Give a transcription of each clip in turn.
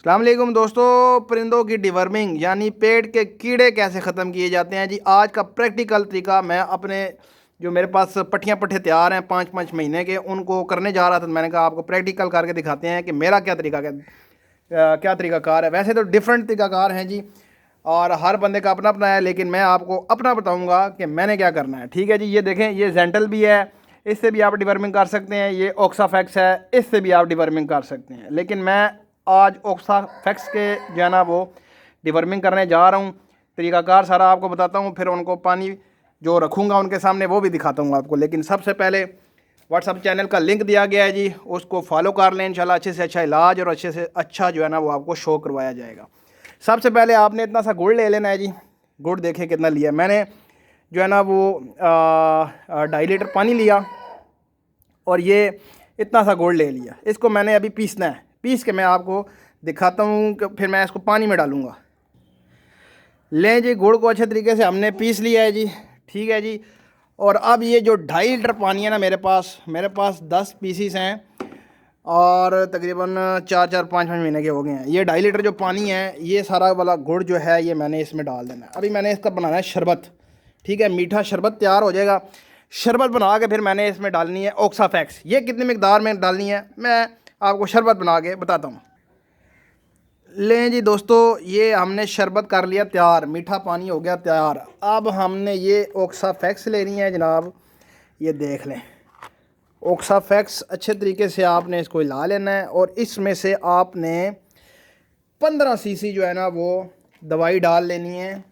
अस्सलाम वालेकुम दोस्तों, परिंदों की डिवर्मिंग यानी पेट के कीड़े कैसे ख़त्म किए जाते हैं जी। आज का प्रैक्टिकल तरीका मैं अपने जो मेरे पास पट्टियाँ पट्टे तैयार हैं 5-5 महीने के, उनको करने जा रहा था। तो मैंने कहा आपको प्रैक्टिकल करके दिखाते हैं कि मेरा क्या तरीकाकार है। वैसे तो डिफरेंट तरीकाकार हैं जी, और हर बंदे का अपना अपना है, लेकिन मैं आपको अपना बताऊंगा कि मैंने क्या करना है। ठीक है जी, ये देखें, ये जेंटल भी है, इससे भी आप डिवर्मिंग कर सकते हैं। ये ऑक्साफैक्स है, इससे भी आप डिवर्मिंग कर सकते हैं। लेकिन मैं आज ऑक्साफैक्स के जो है ना वो डिवर्मिंग करने जा रहा हूँ। तरीकाकार सारा आपको बताता हूँ, फिर उनको पानी जो रखूँगा उनके सामने वो भी दिखाता हूँ आपको। लेकिन सबसे पहले व्हाट्सअप चैनल का लिंक दिया गया है जी, उसको फॉलो कर लें। इंशाल्लाह अच्छे से अच्छा इलाज और अच्छे से अच्छा जो है ना वो आपको शो करवाया जाएगा। सबसे पहले आपने इतना सा गुड़ ले लेना है जी। गुड़ देखें कितना लिया मैंने, जो है ना वो 2.5 लीटर पानी लिया और ये इतना सा गुड़ ले लिया। इसको मैंने अभी पीसना है, पीस के मैं आपको दिखाता हूँ कि फिर मैं इसको पानी में डालूँगा। लें जी, गुड़ को अच्छे तरीके से हमने पीस लिया है जी। ठीक है जी, और अब ये जो 2.5 लीटर पानी है ना, मेरे पास 10 पीसीस हैं और तकरीबन 4-5 महीने के हो गए हैं। ये 2.5 लीटर जो पानी है, ये सारा वाला गुड़ जो है ये मैंने इसमें डाल देना है। अभी मैंने इसका बनाना है शरबत। ठीक है, मीठा शरबत तैयार हो जाएगा। शरबत बना के फिर मैंने इसमें डालनी है ऑक्साफैक्स। ये कितनी मिकदार में डालनी है मैं आपको शरबत बना के बताता हूँ। लें जी दोस्तों, ये हमने शरबत कर लिया तैयार, मीठा पानी हो गया तैयार। अब हमने ये ऑक्साफैक्स लेनी है जनाब। ये देख लें, ऑक्साफैक्स अच्छे तरीके से आपने इसको हिला लेना है और इसमें से आपने 15 सीसी जो है ना वो दवाई डाल लेनी है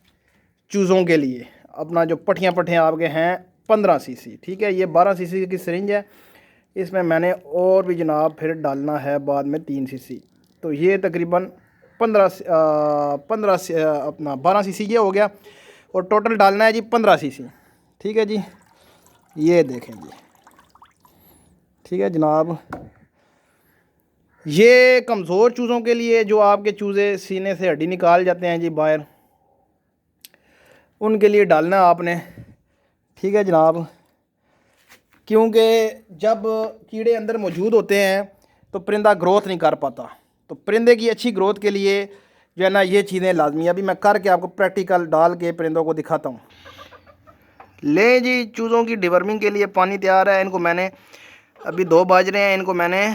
चूज़ों के लिए। अपना जो पट्टियाँ आपके हैं 15 सीसी। ठीक है, ये 12 सीसी की सिरिंज है, इसमें मैंने और भी जनाब फिर डालना है बाद में 3 सीसी। तो ये तकरीबन 15 अपना 12 सीसी ये हो गया, और टोटल डालना है जी 15 सीसी। ठीक है जी, ये देखें जी। ठीक है जनाब, ये कमज़ोर चूज़ों के लिए, जो आपके चूज़े सीने से हड्डी निकाल जाते हैं जी बाहर, उनके लिए डालना है आपने। ठीक है जनाब, क्योंकि जब कीड़े अंदर मौजूद होते हैं तो परिंदा ग्रोथ नहीं कर पाता। तो परिंदे की अच्छी ग्रोथ के लिए जो है ना ये चीज़ें लाजमी। अभी मैं करके आपको प्रैक्टिकल डाल के परिंदों को दिखाता हूँ। ले जी, चूज़ों की डिवर्मिंग के लिए पानी तैयार है। इनको मैंने अभी 2 बज रहे हैं, इनको मैंने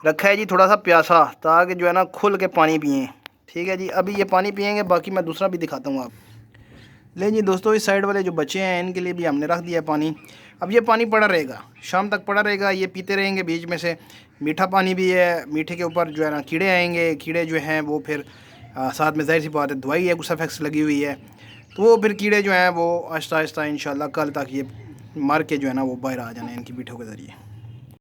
रखा है जी थोड़ा सा प्यासा, ताकि जो है ना खुल के पानी पिएँ। ठीक है जी, अभी ये पानी पिएंगे, बाकी मैं दूसरा भी दिखाता हूँ आप। ले जी दोस्तों, इस साइड वाले जो बच्चे हैं इनके लिए भी हमने रख दिया है पानी। अब ये पानी पड़ा रहेगा, शाम तक पड़ा रहेगा, ये पीते रहेंगे। बीच में से मीठा पानी भी है, मीठे के ऊपर जो है ना कीड़े आएंगे। कीड़े जो हैं वो फिर साथ में ज़ाहिर सी बात है दवाई है, ऑक्साफैक्स लगी हुई है, तो वो फिर कीड़े जो हैं वो आहिस्ता आहिस्ता इंशाल्लाह कल तक ये मर के जो है ना वो बाहर आ जाने इनकी बीठों के ज़रिए।